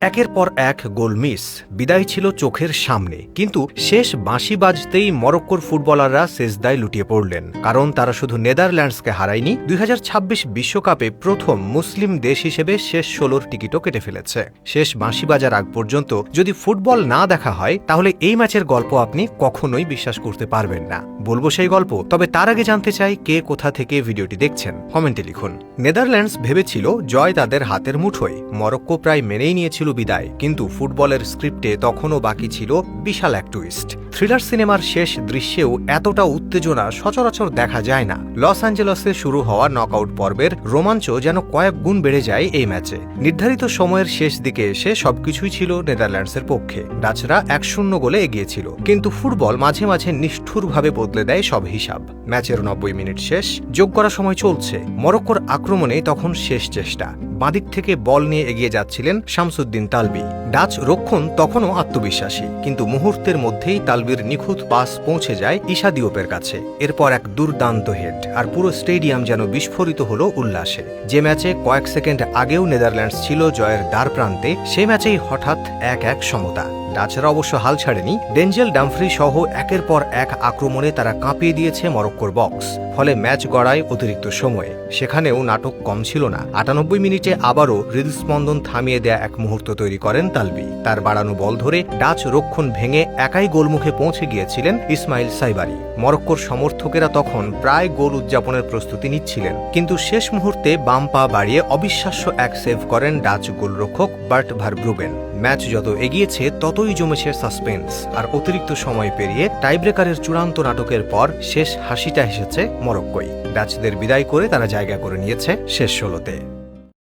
একের পর এক গোল মিস, বিদায় ছিল চোখের সামনে। কিন্তু শেষ বাঁশি বাজতেই মরক্কোর ফুটবলাররা সেজদায় লুটিয়ে পড়লেন, কারণ তারা শুধু নেদারল্যান্ডসকে হারায়নি, 2026 বিশ্বকাপে প্রথম মুসলিম দেশ হিসেবে শেষ 16র টিকিটও কেটে ফেলেছে। শেষ বাঁশি বাজার আগ পর্যন্ত যদি ফুটবল না দেখা হয়, তাহলে এই ম্যাচের গল্প আপনি কখনোই বিশ্বাস করতে পারবেন না। বলবো সেই গল্প, তবে তার আগে জানতে চাই কে কোথা থেকে ভিডিওটি দেখছেন, কমেন্টে লিখুন। নেদারল্যান্ডস ভেবেছিল জয় তাদের হাতের মুঠোয়, মরক্কো প্রায় মেনেই নিয়েছিল বিদায়, কিন্তু ফুটবলের স্ক্রিপ্টে তখনও বাকি ছিল বিশাল এক টুইস্ট। থ্রিলার সিনেমার শেষ দৃশ্যেও এতটা উত্তেজনা সচরাচর দেখা যায় না। লস অ্যাঞ্জেলসে শুরু হওয়া নকআউট পর্বের রোমাঞ্চ যেন কয়েক গুণ বেড়ে যায় এই ম্যাচে। নির্ধারিত সময়ের শেষ দিকে এসে সবকিছুই ছিল নেদারল্যান্ডসের পক্ষে। ডাচরা 1-0 গোলে এগিয়েছিল, কিন্তু ফুটবল মাঝে মাঝে নিষ্ঠুরভাবে বদলে দেয় সব হিসাব। ম্যাচের 90 মিনিট শেষ, যোগ করা সময় চলছে। মরক্কোর আক্রমণে তখন শেষ চেষ্টা। বাঁদিক থেকে বল নিয়ে এগিয়ে যাচ্ছিলেন শামসুদ্দিন তালবি। ডাচ রক্ষণ তখনও আত্মবিশ্বাসী, কিন্তু মুহূর্তের মধ্যেই তালবির নিখুঁত পাস পৌঁছে যায় ইশা দিওপের কাছে। এরপর এক দুর্দান্ত হেড, আর পুরো স্টেডিয়াম যেন বিস্ফোরিত হলো উল্লাসে। যে ম্যাচে কয়েক সেকেন্ড আগেও নেদারল্যান্ডস ছিল জয়ের দ্বার প্রান্তে, সে ম্যাচেই হঠাৎ 1-1 সমতা। ডাচরা অবশ্য হাল ছাড়েনি। ডেঞ্জেল ডামফ্রি সহ একের পর এক আক্রমণে তারা কাঁপিয়ে দিয়েছে মরক্কোর বক্স। ফলে ম্যাচ গড়ায় অতিরিক্ত সময়ে। সেখানেও নাটক কম ছিল না। 98 মিনিটে আবারও হৃদস্পন্দন থামিয়ে দেয়া এক মুহূর্ত তৈরি করেন তালবি। তার বাড়ানো বল ধরে ডাচ রক্ষণ ভেঙে একাই গোলমুখে পৌঁছে গিয়েছিলেন ইসমাইল সাইবারি। মরক্কোর সমর্থকেরা তখন প্রায় গোল উদযাপনের প্রস্তুতি নিচ্ছিলেন, কিন্তু শেষ মুহূর্তে বাম পা বাড়িয়ে অবিশ্বাস্য এক সেভ করেন ডাচ গোলরক্ষক বার্ট ভারব্রুগেন। ম্যাচ যত এগিয়েছে ততই জমেছে সাসপেন্স, আর অতিরিক্ত সময় পেরিয়ে টাইব্রেকারের চূড়ান্ত নাটকের পর শেষ হাসিটা এসেছে মরক্কোয়। ডাচদের বিদায় করে তারা জায়গা করে নিয়েছে শেষ 16তে।